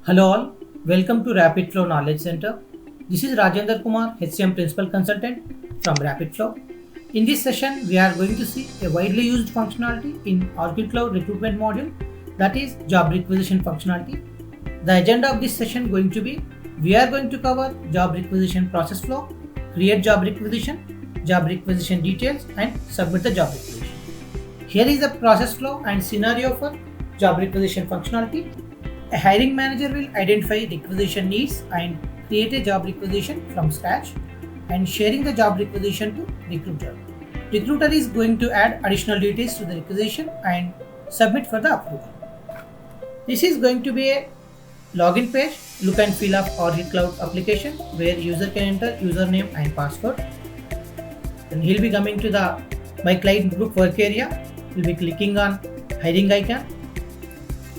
Hello all, welcome to Rapid Flow Knowledge Center. This is Rajendra Kumar, HCM Principal Consultant from Rapid Flow. In this session, we are going to see a widely used functionality in Oracle Cloud recruitment module, that is job requisition functionality. The agenda of this session going to be, we are going to cover job requisition process flow, create job requisition details and submit the job requisition. Here is the process flow and scenario for job requisition functionality. A hiring manager will identify requisition needs and create a job requisition from scratch and sharing the job requisition to recruiter. Recruiter is going to add additional details to the requisition and submit for the approval. This is going to be a login page, look and feel of Oracle Cloud application where user can enter username and password. Then he'll be coming to the My Client Group work area. We'll be clicking on hiring icon.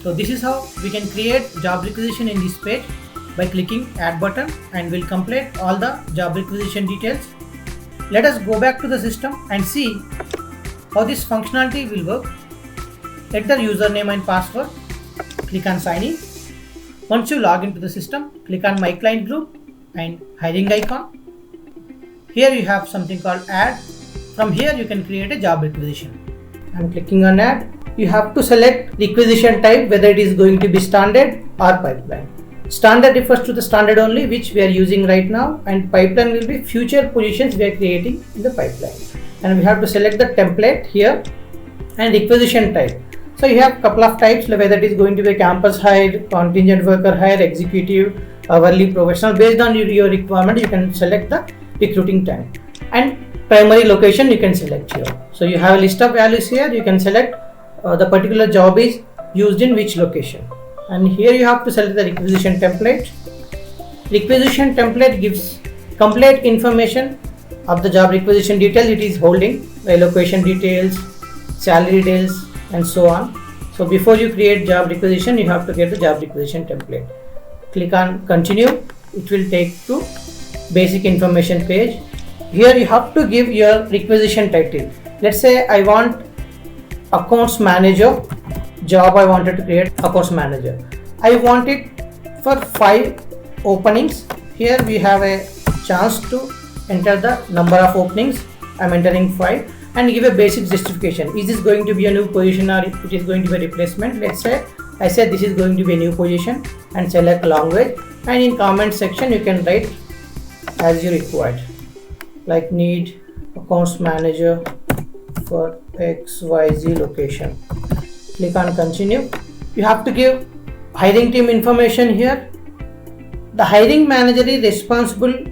So this is how we can create job requisition in this page by clicking add button, and we'll complete all the job requisition details. Let us go back to the system and see how this functionality will work. Enter username and password, click on sign in. Once you log into the system, click on My Client Group and hiring icon. Here you have something called add. From here you can create a job requisition. I'm clicking on add. You have to select requisition type, whether it is going to be standard or pipeline. Standard refers to the standard only which we are using right now, and pipeline will be future positions we are creating in the pipeline. And we have to select the template here and requisition type. So you have a couple of types, whether it is going to be a campus hire, contingent worker hire, executive, hourly, professional. Based on your requirement, you can select the recruiting time. And primary location you can select here. So you have a list of values here. You can select the particular job is used in which location, and here you have to select the requisition template. Requisition template gives complete information of the job requisition detail it is holding, location details, salary details and so on. So before you create job requisition, you have to get the job requisition template. Click on continue. It will take to basic information page. Here you have to give your requisition title. Let's say I want accounts manager job. I wanted to create accounts manager. I want it for 5 openings. Here we have a chance to enter the number of openings. I'm entering 5 and give a basic justification. Is this going to be a new position or it is going to be a replacement? Let's say I said this is going to be a new position and select language, and in comment section you can write as you required, like need accounts manager for XYZ location. Click on continue. You have to give hiring team information here. The hiring manager is responsible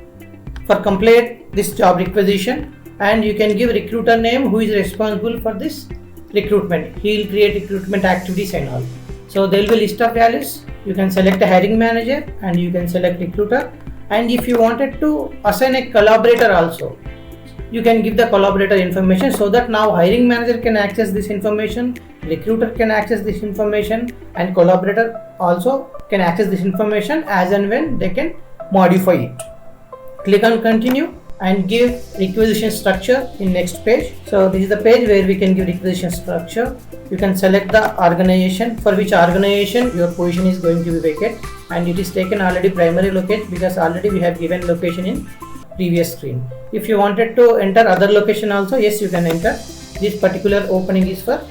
for complete this job requisition, and you can give recruiter name who is responsible for this recruitment. He will create recruitment activities and all. So there will be list of values. You can select a hiring manager and you can select recruiter, and if you wanted to assign a collaborator also, you can give the collaborator information, so that now hiring manager can access this information, recruiter can access this information, and collaborator also can access this information as and when they can modify it. Click on continue and give requisition structure in next page. So this is the page where we can give requisition structure. You can select the organization, for which organization your position is going to be vacant, and it is taken already primary location because already we have given location in previous screen. If you wanted to enter other location also, yes, you can enter. This particular opening is for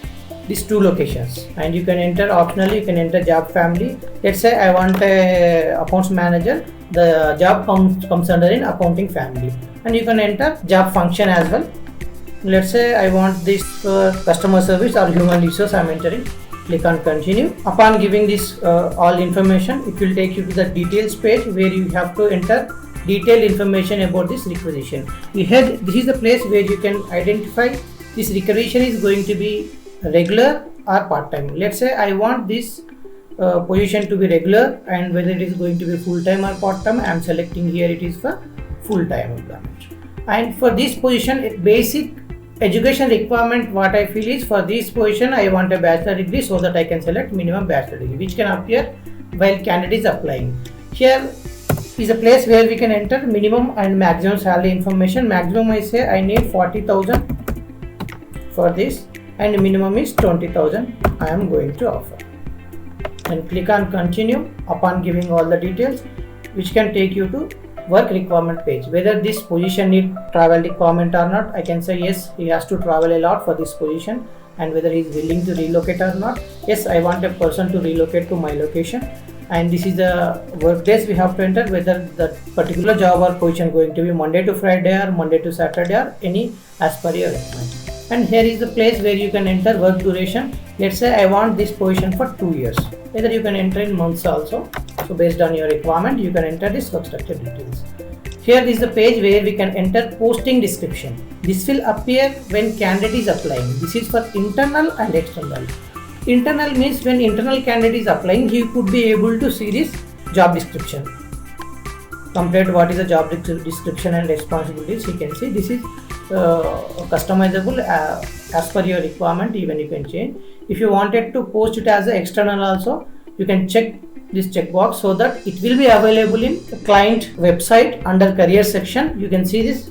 these 2 locations, and you can enter optionally, you can enter job family. Let's say I want a accounts manager, the job comes under in accounting family, and you can enter job function as well. Let's say I want this for customer service or human resource. I'm entering. Click on continue. Upon giving this all information, it will take you to the details page where you have to enter detailed information about this requisition. This is the place where you can identify this requisition is going to be regular or part-time. Let's say I want this position to be regular, and whether it is going to be full-time or part-time, I am selecting here it is for full-time employment. And for this position, a basic education requirement what I feel is, for this position I want a bachelor degree, so that I can select minimum bachelor degree, which can appear while candidate is applying. Here is a place where we can enter minimum and maximum salary information. Maximum I say I need 40,000 for this, and minimum is 20,000 I am going to offer. and click on continue. Upon giving all the details, which can take you to work requirement page. Whether this position need travel requirement or not, I can say yes, he has to travel a lot for this position, and whether he is willing to relocate or not. Yes, I want a person to relocate to my location, and this is the work days we have to enter, whether the particular job or position going to be Monday to Friday or Monday to Saturday or any as per your requirement. And here is the place where you can enter work duration. Let's say I want this position for 2 years. Either you can enter in months also. So based on your requirement, you can enter this work structure details. Here is the page where we can enter posting description. This will appear when candidate is applying. This is for internal and external. Internal means when internal candidate is applying, he could be able to see this job description. Compared to what is the job description and responsibilities, he can see this is customizable as per your requirement. Even you can change. If you wanted to post it as an external also, you can check this checkbox so that it will be available in the client website under career section. You can see this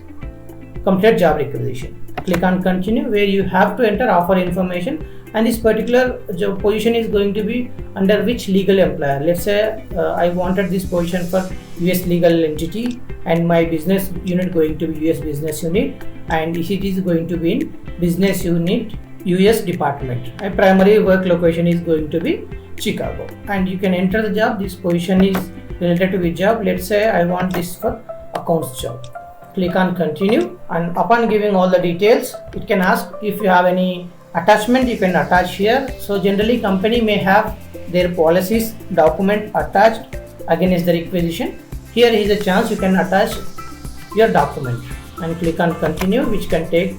complete job requisition. Click on continue, where you have to enter offer information, and this particular job position is going to be under which legal employer. Let's say I wanted this position for US legal entity, and my business unit going to be US business unit, and it is going to be in business unit US department. My primary work location is going to be Chicago, and you can enter the job. This position is related to which job. Let's say I want this for accounts job. Click on continue, and upon giving all the details, it can ask if you have any attachment. You can attach here. So generally company may have their policies document attached against the requisition. Here is a chance you can attach your document, and click on continue, which can take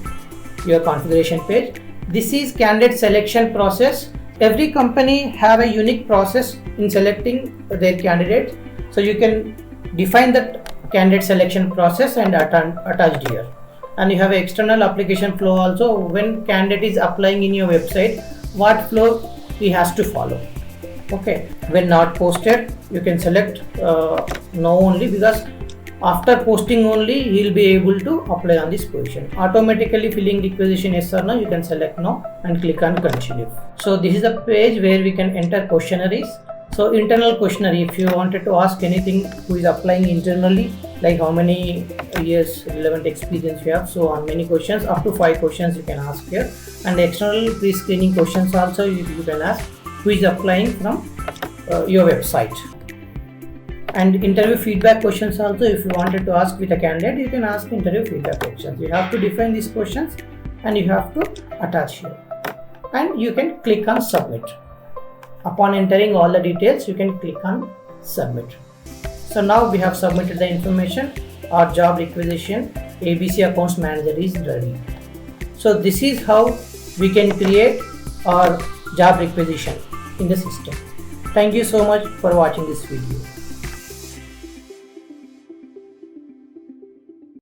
your configuration page. This is candidate selection process. Every company have a unique process in selecting their candidate, so you can define that candidate selection process and attached here. And you have an external application flow also. When candidate is applying in your website, what flow he has to follow. Okay, when not posted, you can select no only, because after posting only he will be able to apply on this position. Automatically filling requisition yes or no, you can select no and click on continue. So this is a page where we can enter questionnaires. So internal questionnaire, if you wanted to ask anything who is applying internally, like how many years relevant experience you have, so on many questions, up to 5 questions you can ask here. And the external pre-screening questions also you can ask who is applying from your website. And interview feedback questions also, if you wanted to ask with a candidate, you can ask interview feedback questions. You have to define these questions and you have to attach here, and you can click on submit. Upon entering all the details, you can click on submit. So now we have submitted the information. Our job requisition ABC Accounts Manager is ready. So this is how we can create our job requisition in the system. Thank you so much for watching this video.